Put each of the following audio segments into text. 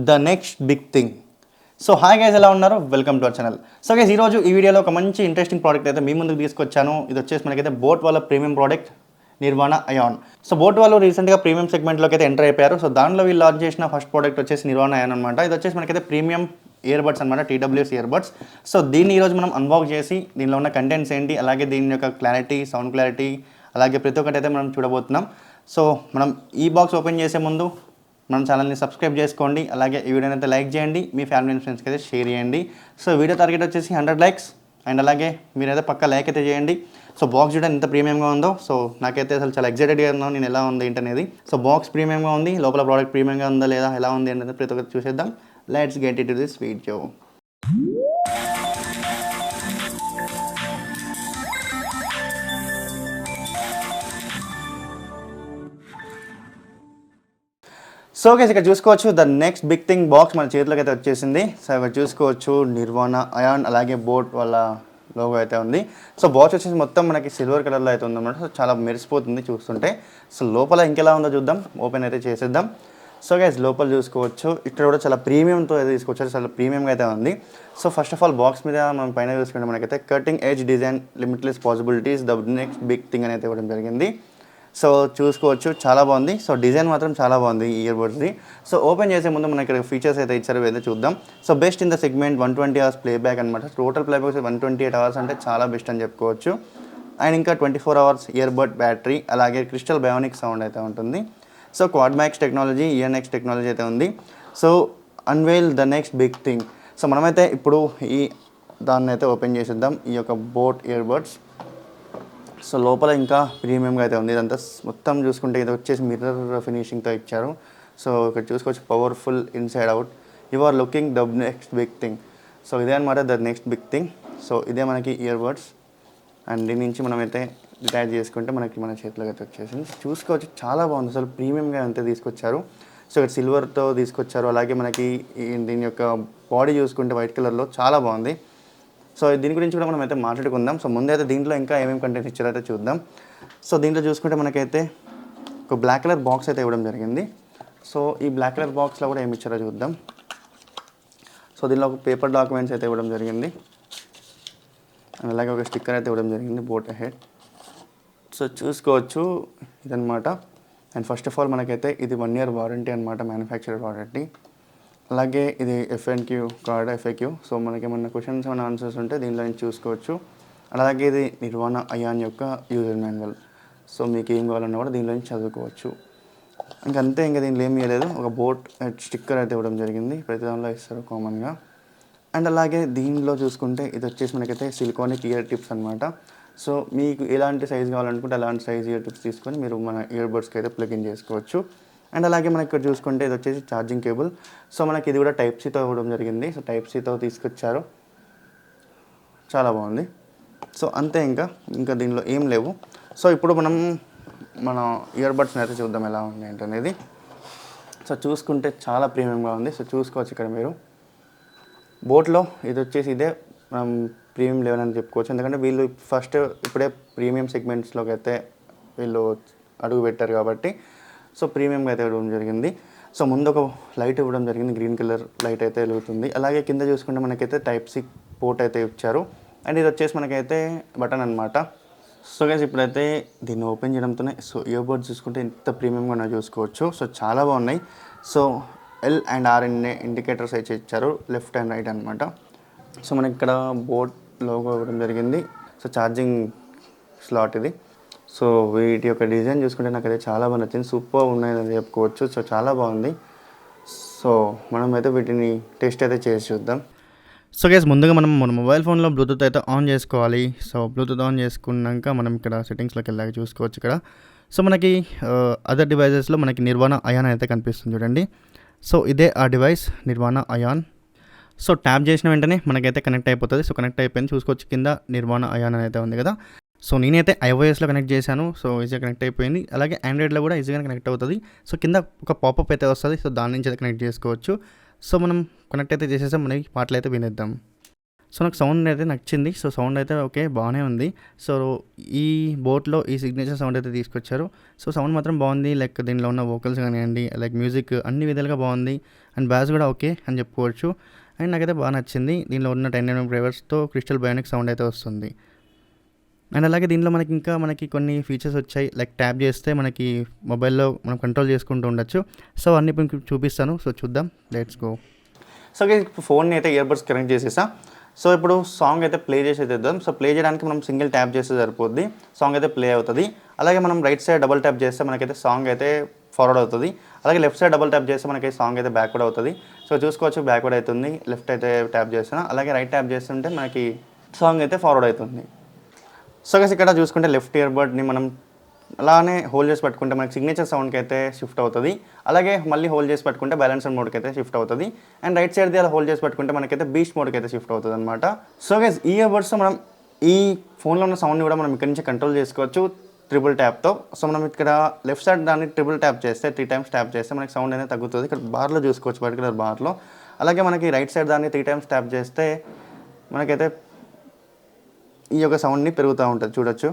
The next big thing. So hi guys, ఎలా ఉన్నారు? Welcome to our channel. So guys, ఈరోజు ఈ వీడియోలో ఒక మంచి ఇంట్రెస్టింగ్ ప్రోడక్ట్ అయితే మీ ముందుకు తీసుకొచ్చాను. ఇది వచ్చేసి మనకైతే బోట్ వాళ్ళ ప్రీమియం ప్రోడక్ట్ నిర్వాణ అయాన్. సో బోట్ వాళ్ళు రీసెంట్గా ప్రీమియం సెగ్మెంట్లోకి అయితే ఎంటర్ అయిపోయారు. సో దానిలో వీళ్ళు లాంచ్ చేసిన ఫస్ట్ ప్రోడక్ట్ వచ్చేసి నిర్వాణ అయాన్ అనమాట. ఇది వచ్చేసి మనకైతే ప్రీమియం ఇయర్బడ్స్ అనమాట, TWS ఇయర్బడ్స్. సో దీన్ని ఈరోజు మనం అన్బాక్స్ చేసి దీనిలో ఉన్న కంటెంట్స్ ఏంటి, అలాగే దీని యొక్క క్లారిటీ, సౌండ్ క్లారిటీ, అలాగే ప్రతి ఒక్కటి అయితే మనం చూడబోతున్నాం. సో మనం ఈ బాక్స్ ఓపెన్ చేసే ముందు మన ఛానల్ని సబ్స్క్రైబ్ చేసుకోండి, అలాగే ఈ వీడియోని అయితే లైక్ చేయండి, మీ ఫ్యామిలీ అండ్ ఫ్రెండ్స్కి అయితే షేర్ చేయండి. సో వీడియో టార్గెట్ వచ్చేసి 100 లైక్స్, అండ్ అలాగే మీరైతే పక్క లైక్ అయితే చేయండి. సో బాక్స్ చూడండి ఎంత ప్రీమియంగా ఉందో. సో నాకైతే అసలు చాలా ఎక్సైటెడ్గా ఉన్నాను నేను ఎలా ఉంది ఏంటనేది. సో బాక్స్ ప్రీమియంగా ఉంది, లోపల ప్రోడక్ట్ ప్రీమియంగా ఉందా లేదా, ఎలా ఉంది అనేది ప్రతి ఒక్కటి చూసేద్దాం. Let's get it to this video. So guys, ఇక్కడ చూసుకోవచ్చు the next big thing box మన చేతిలోకి అయితే వచ్చేసింది. సో ఇక్కడ చూసుకోవచ్చు నిర్వాణ అయాన్, అలాగే బోట్ వాళ్ళ లోగో అయితే ఉంది. సో బాక్స్ వచ్చేసి మొత్తం మనకి సిల్వర్ కలర్లో అయితే ఉందన్నమాట. సో చాలా మెరిసిపోతుంది చూస్తుంటే. సో లోపల ఇంకెలా ఉందో చూద్దాం, ఓపెన్ అయితే చేసేద్దాం. సో గైస్, లోపల చూసుకోవచ్చు ఇక్కడ కూడా చాలా ప్రీమియంతో అయితే తీసుకొచ్చారు, చాలా ప్రీమియంగా అయితే ఉంది. So first of all box మీద మనం పైన చూసుకుంటే మనకైతే cutting edge design, limitless possibilities, the next big thing అనేది ఇవ్వడం జరిగింది. సో చూసుకోవచ్చు చాలా బాగుంది. సో డిజైన్ మాత్రం చాలా బాగుంది ఈ ఇయర్బడ్స్ది. సో ఓపెన్ చేసే ముందు మనకి ఇక్కడ ఫీచర్స్ అయితే ఇచ్చారు, ఏదైతే చూద్దాం. So best in the segment 120 hours playback అనమాట. టోటల్ ప్లేబ్యాక్ 128 అవర్స్ అంటే చాలా బెస్ట్ అని చెప్పుకోవచ్చు. అండ్ ఇంకా 24 అవర్స్ ఇయర్బడ్ బ్యాటరీ, అలాగే క్రిస్టల్ బయోనిక్ సౌండ్ అయితే ఉంటుంది. So quad max technology, ENX technology అయితే ఉంది. So unveil the next big thing. So మనమైతే ఇప్పుడు ఈ దాన్ని అయితే ఓపెన్ చేసేద్దాం, ఈ యొక్క బోట్ ఇయర్బడ్స్. సో లోపల ఇంకా ప్రీమియంగా అయితే ఉంది. ఇదంతా మొత్తం చూసుకుంటే ఇది వచ్చేసి మిర్రర్ ఫినిషింగ్తో ఇచ్చారు. సో ఇక్కడ చూసుకోవచ్చు powerful inside out, you are looking the next big thing. So ఇదే అనమాట the next big thing. So ఇదే మనకి ఇయర్బడ్స్, అండ్ దీని నుంచి మనమైతే డిటాచ్ చేసుకుంటే మనకి మన చేతిలోకి అయితే వచ్చేసింది. చూసుకోవచ్చు చాలా బాగుంది, అసలు ప్రీమియంగా అంతే తీసుకొచ్చారు. సో ఇక్కడ సిల్వర్తో తీసుకొచ్చారు, అలాగే మనకి దీని యొక్క బాడీ చూసుకుంటే వైట్ కలర్లో చాలా బాగుంది. సో దీని గురించి కూడా మనం అయితే మాట్లాడుకుందాం. సో ముందైతే దీంట్లో ఇంకా ఏమేమి కంటెంట్ ఇచ్చారో అయితే చూద్దాం. సో దీంట్లో చూసుకుంటే మనకైతే ఒక బ్లాక్ కలర్ బాక్స్ అయితే ఇవ్వడం జరిగింది. సో ఈ బ్లాక్ కలర్ బాక్స్లో కూడా ఏమి ఇచ్చారో చూద్దాం. సో దీనిలో ఒక పేపర్ డాక్యుమెంట్స్ అయితే ఇవ్వడం జరిగింది, అండ్ అలాగే ఒక స్టిక్కర్ అయితే ఇవ్వడం జరిగింది, బోట్ హెడ్. సో చూసుకోవచ్చు ఇదనమాట. అండ్ ఫస్ట్ ఆఫ్ ఆల్ మనకైతే ఇది 1 year వారంటీ అనమాట, మ్యానుఫ్యాక్చరర్ వారంటీ. అలాగే ఇది FNQ కార్డ్, FAQ. సో మనకి ఏమన్నా క్వశ్చన్స్ ఏమైనా ఆన్సర్స్ ఉంటే దీనిలో నుంచి చూసుకోవచ్చు. అలాగే ఇది నిర్వాణ అయాన్ యొక్క యూజర్ మాన్యువల్. సో మీకు ఏం కావాలన్నా కూడా దీనిలో నుంచి చదువుకోవచ్చు. ఇంకంతే, ఇంకా దీనిలో ఏం ఇవ్వలేదు. ఒక బోట్ స్టిక్కర్ అయితే ఇవ్వడం జరిగింది, ప్రతి దానిలో ఇస్తారు కామన్గా. అండ్ అలాగే దీనిలో చూసుకుంటే ఇది వచ్చేసి మనకైతే సిలికానిక్ ఇయర్ టిప్స్ అనమాట. సో మీకు ఎలాంటి సైజ్ కావాలనుకుంటే అలాంటి సైజ్ ఇయర్ టిప్స్ తీసుకొని మీరు మన ఇయర్బడ్స్కి అయితే ప్లగ్ ఇన్ చేసుకోవచ్చు. అండ్ అలాగే మనకి ఇక్కడ చూసుకుంటే ఇది వచ్చేసి ఛార్జింగ్ కేబుల్. సో మనకి ఇది కూడా Type Cతో ఇవ్వడం జరిగింది. సో Type Cతో తీసుకొచ్చారు, చాలా బాగుంది. సో అంతే, ఇంకా దీనిలో ఏం లేవు. సో ఇప్పుడు మనం మన ఇయర్బడ్స్ని అయితే చూద్దాం ఎలా ఉంది ఏంటనేది. సో చూసుకుంటే చాలా ప్రీమియంగా ఉంది. సో చూసుకోవచ్చు ఇక్కడ మీరు బోట్లో ఇది వచ్చేసి ఇదే మనం ప్రీమియం లెవెల్ అని చెప్పుకోవచ్చు. ఎందుకంటే వీళ్ళు ఇప్పుడే ప్రీమియం సెగ్మెంట్స్లోకి అయితే వీళ్ళు అడుగు పెట్టారు కాబట్టి సో ప్రీమియంగా అయితే ఇవ్వడం జరిగింది. సో ముందు ఒక లైట్ ఇవ్వడం జరిగింది, గ్రీన్ కలర్ లైట్ అయితే వెలుగుతుంది. అలాగే కింద చూసుకుంటే మనకైతే Type C పోర్ట్ అయితే ఇచ్చారు. అండ్ ఇది వచ్చేసి మనకైతే బటన్ అనమాట. సో గైస్, ఇప్పుడైతే దీన్ని ఓపెన్ చేయడంతోనే సో ఇయర్బడ్స్ చూసుకుంటే ఎంత ప్రీమియంగా ఉన్నాయో చూసుకోవచ్చు. సో చాలా బాగున్నాయి. So L and R indicators అయితే ఇచ్చారు, లెఫ్ట్ అండ్ రైట్ అనమాట. సో మనకి ఇక్కడ బోట్ లోగో ఇవ్వడం జరిగింది. సో ఛార్జింగ్ స్లాట్ ఇది. సో వీటి యొక్క డిజైన్ చూసుకుంటే నాకైతే చాలా బాగా నచ్చింది, సూపర్ ఉన్నాయని చెప్పుకోవచ్చు. సో చాలా బాగుంది. సో మనం అయితే వీటిని టెస్ట్ అయితే చేసి చూద్దాం. సో గైస్, ముందుగా మనం మన మొబైల్ ఫోన్లో బ్లూటూత్ అయితే ఆన్ చేసుకోవాలి. సో బ్లూటూత్ ఆన్ చేసుకున్నాక మనం ఇక్కడ సెట్టింగ్స్లోకి వెళ్ళాక చూసుకోవచ్చు ఇక్కడ. సో మనకి అదర్ డివైజెస్లో మనకి నిర్వాణ అయాన్ అయితే కనిపిస్తుంది చూడండి. సో ఇదే ఆ డివైస్ నిర్వాణ అయాన్. సో ట్యాప్ చేసిన వెంటనే మనకైతే కనెక్ట్ అయిపోతుంది. సో కనెక్ట్ అయిపోయింది, చూసుకోవచ్చు కింద నిర్వాణ అయాన్ అయితే ఉంది కదా. సో నేనైతే iOSలో కనెక్ట్ చేశాను. సో ఈజీగా కనెక్ట్ అయిపోయింది. అలాగే ఆండ్రాయిడ్లో కూడా ఈజీగా కనెక్ట్ అవుతుంది. సో కింద ఒక పాపప్ అయితే వస్తుంది. సో దాని నుంచి అయితే కనెక్ట్ చేసుకోవచ్చు. సో మనం కనెక్ట్ అయితే చేసేసాం, మనకి పాటలు అయితే వినేద్దాం. సో నాకు సౌండ్ అయితే నచ్చింది. సో సౌండ్ అయితే ఓకే బాగానే ఉంది. సో ఈ బోట్‌లో ఈ సిగ్నేచర్ సౌండ్ అయితే తీసుకొచ్చారు. సో సౌండ్ మాత్రం బాగుంది. లైక్ దీనిలో ఉన్న వోకల్స్ కానివ్వండి, లైక్ మ్యూజిక్ అన్ని విధాలుగా బాగుంది. అండ్ బాస్ కూడా ఓకే అని చెప్పుకోవచ్చు. అండ్ నాకైతే బాగా నచ్చింది. దీనిలో ఉన్న 10mm డ్రైవర్స్‌తో క్రిస్టల్ బయోనిక్ సౌండ్ అయితే వస్తుంది. అండ్ అలాగే దీనిలో మనకి కొన్ని ఫీచర్స్ వచ్చాయి. లైక్ ట్యాప్ చేస్తే మనకి మొబైల్‌లో మనం కంట్రోల్ చేసుకుంటూ ఉండొచ్చు. సో అన్నీ ఇప్పుడు మీకు చూపిస్తాను. సో చూద్దాం. Let's go. సో ఫోన్ని అయితే ఇయర్బడ్స్ కనెక్ట్ చేసేసా. సో ఇప్పుడు సాంగ్ అయితే ప్లే చేసేద్దాం. సో ప్లే చేయడానికి మనం సింగిల్ ట్యాప్ చేస్తే సరిపోద్ది. సాంగ్ అయితే ప్లే అవుతుంది. అలాగే మనం రైట్ సైడ్ డబుల్ ట్యాప్ చేస్తే మనకైతే సాంగ్ అయితే ఫార్వర్డ్ అవుతుంది. అలాగే లెఫ్ట్ సైడ్ డబుల్ ట్యాప్ చేస్తే మనకి సాంగ్ అయితే బ్యాక్వర్డ్ అవుతుంది. సో చూసుకోవచ్చు బ్యాక్వర్డ్ అవుతుంది. లెఫ్ట్ అయితే ట్యాప్ చేస్తున్నా. అలాగే రైట్ ట్యాప్ చేస్తుంటే మనకి సాంగ్ అయితే ఫార్వర్డ్ అవుతుంది. సో గైస్ ఇక్కడ చూసుకుంటే లెఫ్ట్ ఇయర్బడ్ని మనం అలానే హోల్డ్ చేసి పట్టుకుంటే మనకి సిగ్నేచర్ సౌండ్కి అయితే షిఫ్ట్ అవుతుంది. అలాగే మళ్ళీ హోల్డ్ చేసి పట్టుకుంటే బ్యాలెన్సర్ మోడ్కి అయితే షిఫ్ట్ అవుతుంది. అండ్ రైట్ సైడ్ది అలా హోల్డ్ చేసి పట్టుకుంటే మనకైతే బీస్ట్ మోడ్కి అయితే షిఫ్ట్ అవుతుంది అనమాట. సో గైస్ ఈ ఇయర్బడ్స్ మనం ఈ ఫోన్లో ఉన్న సౌండ్ని కూడా మనం ఇక్కడ నుంచి కంట్రోల్ చేసుకోవచ్చు ట్రిపుల్ ట్యాప్తో. సో మనం ఇక్కడ లెఫ్ట్ సైడ్ దాన్ని ట్రిపుల్ ట్యాప్ చేస్తే 3 times ట్యాప్ చేస్తే మనకి సౌండ్ అనేది తగ్గుతుంది. ఇక్కడ బార్లో చూసుకోవచ్చు పర్టికులర్ బార్లో. అలాగే మనకి రైట్ సైడ్ దాన్ని 3 times ట్యాప్ చేస్తే మనకైతే ఈ యొక్క సౌండ్ని పెరుగుతూ ఉంటుంది చూడొచ్చు.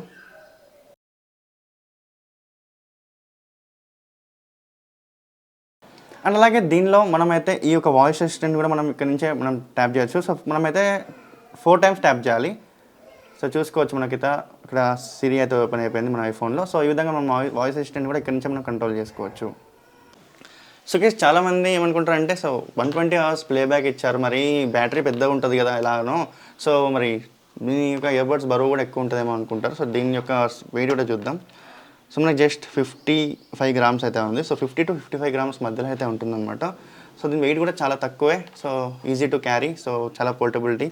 అండ్ అలాగే దీనిలో మనమైతే ఈ యొక్క వాయిస్ అసిస్టెంట్ కూడా మనం ఇక్కడ నుంచే మనం ట్యాప్ చేయొచ్చు. సో మనమైతే 4 times ట్యాప్ చేయాలి. సో చూసుకోవచ్చు మనకైతే ఇక్కడ సిరి అయితే ఓపెన్ అయిపోయింది మన ఐఫోన్లో. సో ఈ విధంగా మనం వాయిస్ అసిస్టెంట్ కూడా ఇక్కడ నుంచి మనం కంట్రోల్ చేసుకోవచ్చు. సో కేస్ చాలామంది ఏమనుకుంటారంటే సో 120 hours ప్లేబ్యాక్ ఇచ్చారు, మరి బ్యాటరీ పెద్దగా ఉంటుంది కదా ఎలాగనో, సో మరి మీ యొక్క ఇయర్బడ్స్ బరువు కూడా ఎక్కువ ఉంటుందేమో అనుకుంటారు. సో దీని యొక్క వెయిట్ కూడా చూద్దాం. సో మనకి జస్ట్ 55 grams అయితే ఉంది. సో 50 to 55 grams మధ్యలో అయితే ఉంటుందన్నమాట. సో దీని వెయిట్ కూడా చాలా తక్కువే. So easy to carry. So చాలా పోర్టబిలిటీ.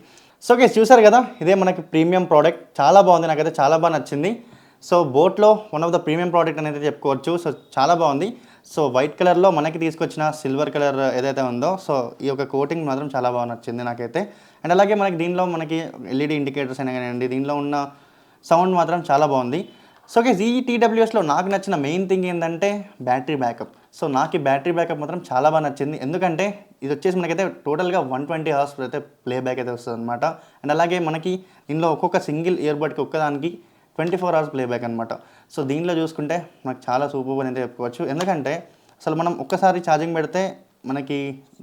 సో గైస్ చూసారు కదా, ఇదే మనకి ప్రీమియం ప్రోడక్ట్. చాలా బాగుంది, నాకైతే చాలా బాగా నచ్చింది. సో బోట్లో one of the premium product అనేది చెప్పుకోవచ్చు. సో చాలా బాగుంది. సో వైట్ కలర్లో మనకి తీసుకొచ్చిన సిల్వర్ కలర్ ఏదైతే ఉందో, సో ఈ యొక్క కోటింగ్ మాత్రం చాలా బాగా నచ్చింది నాకైతే. అండ్ అలాగే దీనిలో మనకి ఎల్ఈడి ఇండికేటర్స్ అయినా కానివ్వండి, దీనిలో ఉన్న సౌండ్ మాత్రం చాలా బాగుంది. సో గైస్ ఈ టీడబ్ల్యూఎస్లో నాకు నచ్చిన మెయిన్ థింగ్ ఏంటంటే బ్యాటరీ బ్యాకప్. సో నాకు ఈ బ్యాటరీ బ్యాకప్ మాత్రం చాలా బాగా నచ్చింది. ఎందుకంటే ఇది వచ్చేసి మనకైతే టోటల్గా 120 hours అయితే ప్లే బ్యాక్ అయితే వస్తుంది అనమాట. అండ్ అలాగే మనకి దీనిలో ఒక్కొక్క సింగిల్ ఇయర్బడ్కి ఒక్కదానికి 24 hours ప్లే బ్యాక్ అనమాట. సో దీనిలో చూసుకుంటే మనకు చాలా సూపర్ అని అయితే చెప్పుకోవచ్చు. ఎందుకంటే అసలు మనం ఒక్కసారి ఛార్జింగ్ పెడితే మనకి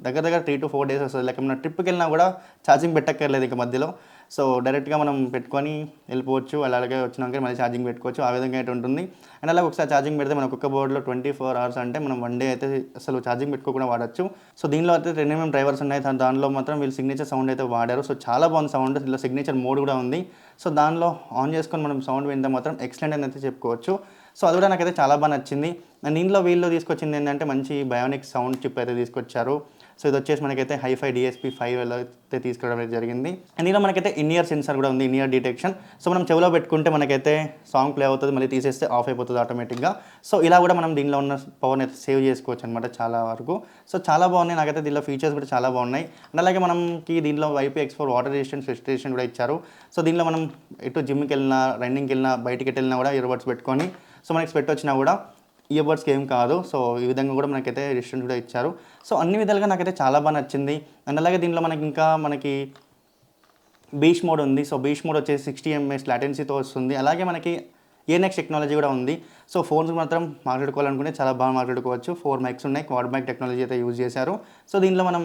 దగ్గర 3 to 4 days వస్తుంది. లేక మనం ట్రిప్కి వెళ్ళినా కూడా ఛార్జింగ్ పెట్టక్కర్లేదు ఇక మధ్యలో. సో డైరెక్ట్గా మనం పెట్టుకొని వెళ్ళిపోవచ్చు. అలాగే వచ్చినాక మళ్ళీ ఛార్జింగ్ పెట్టుకోవచ్చు. ఆ విధంగా అయితే ఉంటుంది. అండ్ అలాగే ఒకసారి ఛార్జింగ్ పెడితే మనకు ఒక్క బోర్డులో 24 hours అంటే మనం 1 day అయితే అసలు ఛార్జింగ్ పెట్టుకోకుండా వాడచ్చు. సో దీనిలో అయితే 10mm డ్రైవర్స్ ఉన్నాయి. దానిలో మాత్రం వీళ్ళు సిగ్నేచర్ సౌండ్ అయితే వాడారు. సో చాలా బాగుంది సౌండ్. దీనిలో సిగ్నేచర్ మోడ్ కూడా ఉంది. సో దానిలో ఆన్ చేసుకొని మనం సౌండ్ వింటే మాత్రం ఎక్సలెంట్ అని అయితే చెప్పుకోవచ్చు. సో అది కూడా నాకైతే చాలా బాగా నచ్చింది. అండ్ దీనిలో వీళ్ళు తీసుకొచ్చింది ఏంటంటే మంచి బయోనిక్ సౌండ్ చిప్ అయితే తీసుకొచ్చారు. సో ఇది వచ్చేసి మనకైతే హైఫై DSP-5 అయితే తీసుకురావడం అయితే జరిగింది. అండ్ దీనిలో మనకైతే ఇన్-ఇయర్ సెన్సార్ కూడా ఉంది, ఇన్-ఇయర్ డిటెక్షన్. సో మనం చెవిలో పెట్టుకుంటే మనకైతే సాంగ్ ప్లే అవుతుంది, మళ్ళీ తీసేస్తే ఆఫ్ అయిపోతుంది ఆటోమేటిక్గా. సో ఇలా కూడా మనం దీనిలో ఉన్న పవర్ని అయితే సేవ్ చేసుకోవచ్చు అనమాట చాలా వరకు. సో చాలా బాగున్నాయి, నాకైతే దీనిలో ఫీచర్స్ కూడా చాలా బాగున్నాయి. అండ్ అలాగే మనకి దీనిలో IPX4 వాటర్ రెసిస్టెన్స్ స్పెసిఫికేషన్ కూడా ఇచ్చారు. సో దీనిలో మనం ఎటు జిమ్కి వెళ్ళినా, రన్నింగ్కి వెళ్ళినా, బయటికి వెళ్ళినా కూడా ఇయర్బడ్స్ పెట్టుకొని సో మనకి స్వెట్ వచ్చినా కూడా ఇయర్బడ్స్కి ఏం కాదు. సో ఈ విధంగా కూడా మనకైతే రెసిస్టెన్స్ కూడా ఇచ్చారు. సో అన్ని విధాలుగా నాకైతే చాలా బాగా నచ్చింది. అండ్ అలాగే దీనిలో మనకి బీచ్ మోడ్ ఉంది. సో బీచ్ మోడ్ వచ్చేసి 60 ms లాటెన్సీతో వస్తుంది. అలాగే మనకి ANX టెక్నాలజీ కూడా ఉంది. సో ఫోన్స్ మాత్రం మాట్లాడుకోవాలనుకుంటే చాలా బాగా మాట్లాడుకోవచ్చు. 4 mics ఉన్నాయి, క్వాడ్ మైక్ టెక్నాలజీ అయితే యూజ్ చేశారు. సో దీనిలో మనం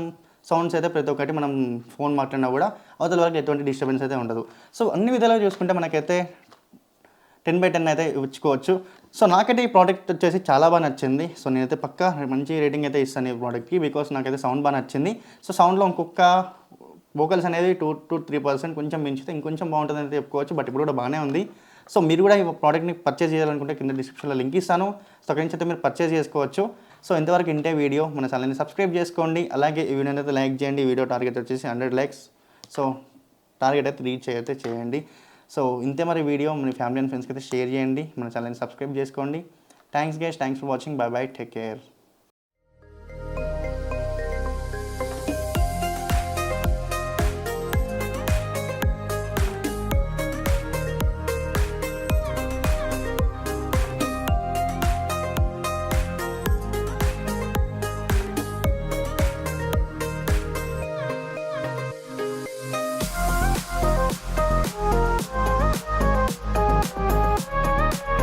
సౌండ్స్ అయితే ప్రతి ఒక్కటి మనం ఫోన్ మాట్లాడినా కూడా అవతల వరకు ఎటువంటి డిస్టర్బెన్స్ అయితే ఉండదు. సో అన్ని విధాలుగా చూసుకుంటే మనకైతే 10/10 అయితే ఇచ్చుకోవచ్చు. సో నాకైతే ఈ ప్రోడక్ట్ వచ్చేసి చాలా బాగా నచ్చింది. సో నేనైతే పక్కా మంచి రేటింగ్ అయితే ఇస్తాను ఈ ప్రోడక్ట్కి, బికాస్ నాకైతే సౌండ్ బాగా నచ్చింది. సో సౌండ్లో ఇంకొక వోకల్స్ అనేది 2 to 3% కొంచెం పెంచితే ఇంకొంచెం బాగుంటుంది అయితే చెప్పుకోవచ్చు. బట్ ఇప్పుడు కూడా బాగానే ఉంది. సో మీరు కూడా ఈ ప్రోడక్ట్ని పర్చేస్ చేయాలనుకుంటే కింద డిస్క్రిప్షన్లో లింక్ ఇస్తాను. సో అక్కడి నుంచి అయితే మీరు పర్చేస్ చేసుకోవచ్చు. సో ఇంతవరకు ఇంటే వీడియో, మన ఛానల్ని సబ్స్క్రైబ్ చేసుకోండి. అలాగే ఈ వీడియోని అయితే లైక్ చేయండి. ఈ వీడియో టార్గెట్ వచ్చేసి 100 likes. సో టార్గెట్ అయితే రీచ్ అయితే చేయండి. సో ఇంతే మరి వీడియో, మన ఫ్యామిలీ అండ్ ఫ్రెండ్స్కి అయితే షేర్ చేయండి. మన ఛానల్ని సబ్స్క్రైబ్ చేసుకోండి. Thanks guys, thanks for watching. By by, take care.